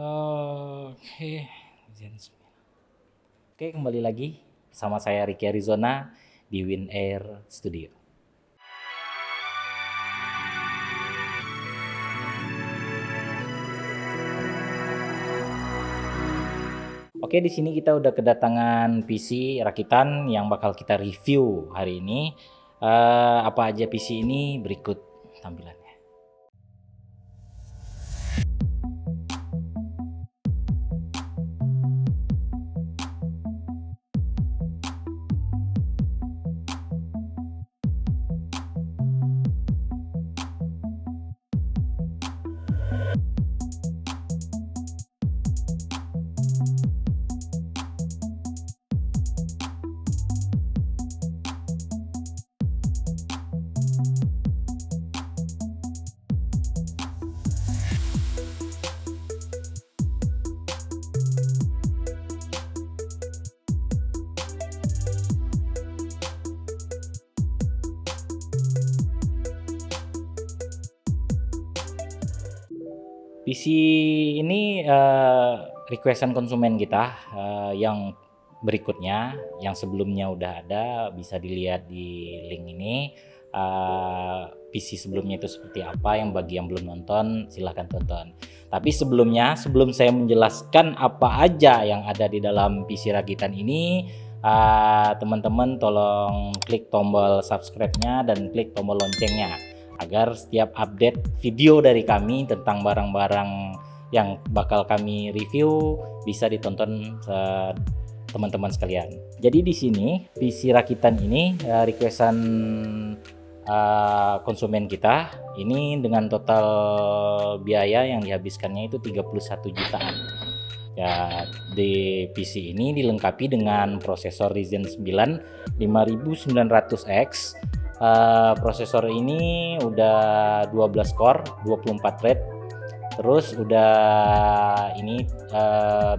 Oke, Oke, kembali lagi sama saya Ricky Arizona di Win Air Studio. Oke, di sini kita udah kedatangan PC rakitan yang bakal kita review hari ini. Apa aja PC ini? Berikut tampilannya. PC ini requestan konsumen kita yang berikutnya, yang sebelumnya udah ada, bisa dilihat di link ini. PC sebelumnya itu seperti apa, yang bagi yang belum nonton silahkan tonton. Tapi sebelumnya, sebelum saya menjelaskan apa aja yang ada di dalam PC rakitan ini, teman-teman tolong klik tombol subscribe-nya dan klik tombol loncengnya agar setiap update video dari kami tentang barang-barang yang bakal kami review bisa ditonton teman-teman sekalian. Jadi di sini PC rakitan ini requestan konsumen kita ini dengan total biaya yang dihabiskannya itu 31 jutaan. Ya, di PC ini dilengkapi dengan prosesor Ryzen 9 5900X. Prosesor ini udah 12 core 24 thread, terus udah ini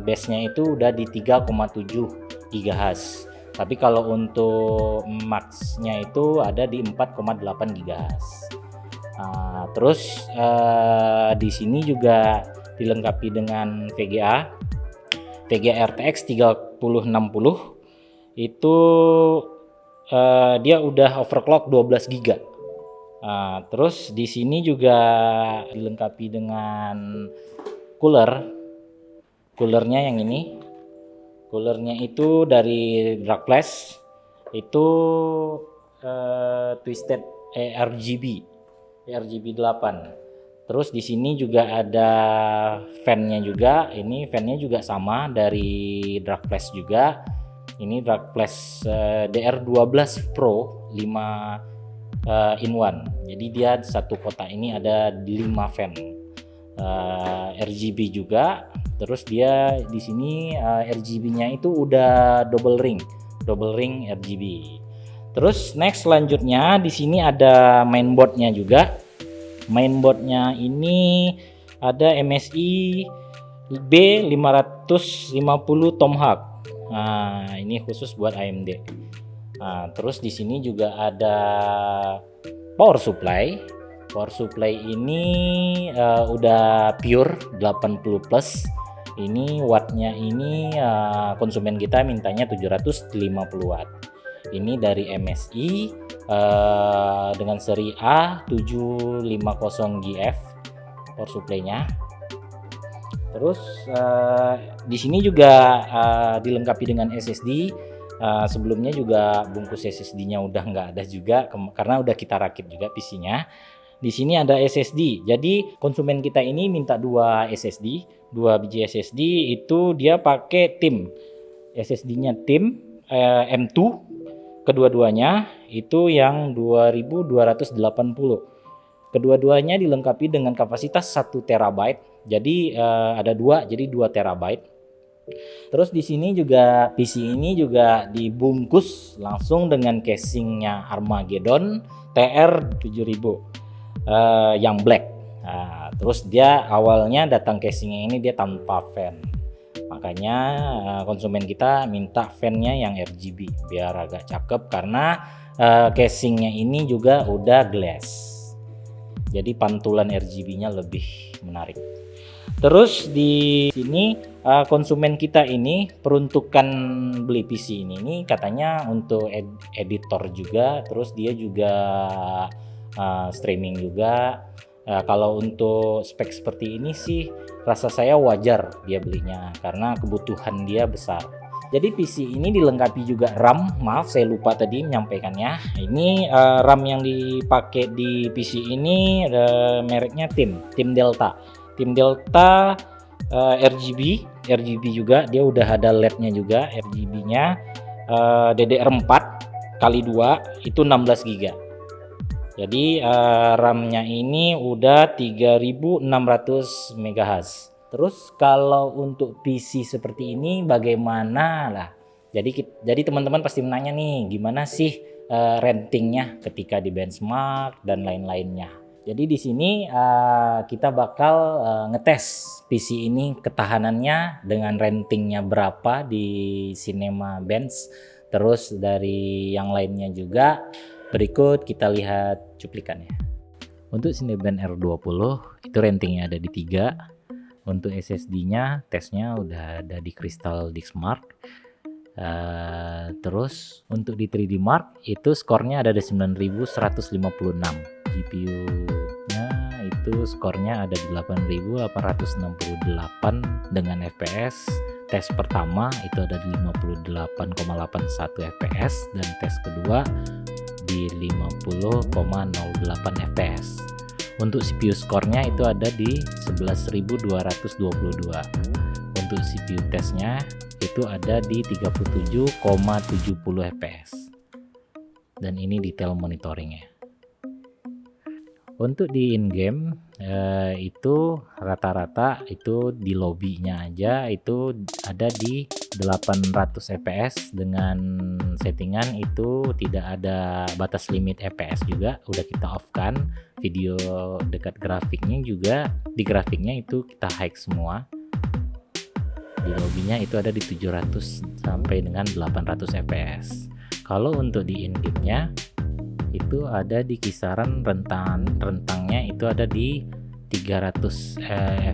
base-nya itu udah di 3,7 GHz, tapi kalau untuk max-nya itu ada di 4,8 GHz. Terus di sini juga dilengkapi dengan VGA RTX 3060. Itu dia udah overclock 12 GB. Terus di sini juga dilengkapi dengan coolernya yang ini. Coolernya itu dari Dragflash, itu twisted RGB 8. Terus di sini juga ada fan-nya juga. Ini fan-nya juga sama dari Dragflash juga. Ini Dragflash DR12 Pro 5 in 1. Jadi dia satu kotak ini ada 5 fan. RGB juga. Terus dia di sini RGB-nya itu udah double ring RGB. Terus next selanjutnya di sini ada mainboard-nya juga. Mainboard-nya ini ada MSI B550 Tomahawk. Nah, ini khusus buat AMD. Terus di sini juga ada power supply. Power supply ini udah pure 80 plus. Ini wattnya ini konsumen kita mintanya 750 watt. Ini dari MSI dengan seri A750GF power supply-nya. Terus di sini juga dilengkapi dengan SSD. Sebelumnya juga bungkus SSD-nya udah nggak ada juga karena udah kita rakit juga PC-nya. Di sini ada SSD. Jadi konsumen kita ini minta 2 biji SSD, itu dia pakai tim. SSD-nya tim M2. Kedua-duanya itu yang 2280. Kedua-duanya dilengkapi dengan kapasitas 1 terabyte. Jadi ada 2, jadi 2 terabyte. Terus di sini juga PC ini juga dibungkus langsung dengan casingnya Armageddon TR7000 yang black. Terus dia awalnya datang casingnya ini dia tanpa fan. Makanya konsumen kita minta fan-nya yang RGB biar agak cakep karena casingnya ini juga udah glass. Jadi pantulan RGB-nya lebih menarik. Terus di sini konsumen kita ini peruntukan beli PC ini katanya untuk editor juga, terus dia juga streaming juga. Kalau untuk spek seperti ini sih rasa saya wajar dia belinya karena kebutuhan dia besar. Jadi PC ini dilengkapi juga RAM. Maaf saya lupa tadi menyampaikannya. Ini RAM yang dipakai di PC ini mereknya Tim Delta. Tim Delta RGB juga, dia udah ada LED-nya juga RGB-nya, DDR4 kali 2 itu 16 GB. Jadi RAM-nya ini udah 3600 MHz. Terus kalau untuk PC seperti ini bagaimana lah? Jadi teman-teman pasti menanya nih, gimana sih ratingnya ketika di benchmark dan lain-lainnya. Jadi di sini kita bakal ngetes PC ini ketahanannya dengan ratingnya berapa di Cinema Bench. Terus dari yang lainnya juga. Berikut kita lihat cuplikannya. Untuk Cinebench R20 itu ratingnya ada di 3. Untuk SSD-nya tesnya udah ada di Crystal Diskmark. Terus untuk di 3D Mark itu skornya ada di 9156. GPU-nya itu skornya ada di 8868 dengan FPS. Tes pertama itu ada di 58,81 FPS dan tes kedua di 50,08 fps. Untuk CPU skornya itu ada di 11.222. Untuk CPU tesnya itu ada di 37,70 fps. Dan ini detail monitoringnya. Untuk di in-game itu rata-rata itu di lobbynya aja itu ada di 800 fps dengan settingan itu tidak ada batas limit fps juga, udah kita off kan. Video dekat grafiknya juga, di grafiknya itu kita high semua. Di lobbynya itu ada di 700 sampai dengan 800 fps. Kalau untuk di in-game-nya itu ada di kisaran rentangnya itu ada di 300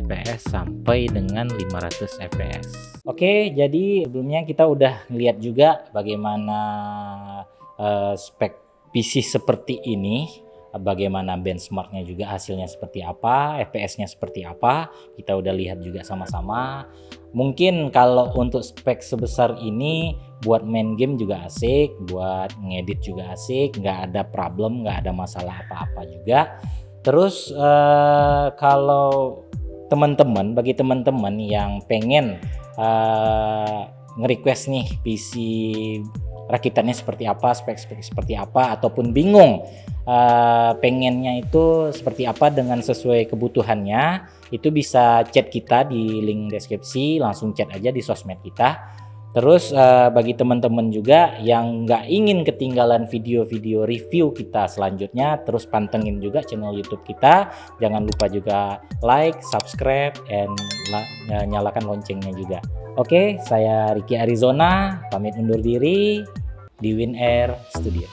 fps sampai dengan 500 fps. Oke, jadi sebelumnya kita udah lihat juga bagaimana spek PC seperti ini, bagaimana benchmarknya juga hasilnya seperti apa, fps-nya seperti apa, kita udah lihat juga sama-sama. Mungkin kalau untuk spek sebesar ini buat main game juga asik, buat ngedit juga asik, nggak ada problem, nggak ada masalah apa-apa juga. Terus kalau bagi teman-teman yang pengen nge-request nih PC rakitannya seperti apa, spek-spek seperti apa, ataupun bingung pengennya itu seperti apa dengan sesuai kebutuhannya, itu bisa chat kita di link deskripsi, langsung chat aja di sosmed kita. Terus bagi teman-teman juga yang nggak ingin ketinggalan video-video review kita selanjutnya, terus pantengin juga channel YouTube kita. Jangan lupa juga like, subscribe, and nyalakan loncengnya juga. Oke, saya Ricky Arizona, pamit undur diri di WinAir Studio.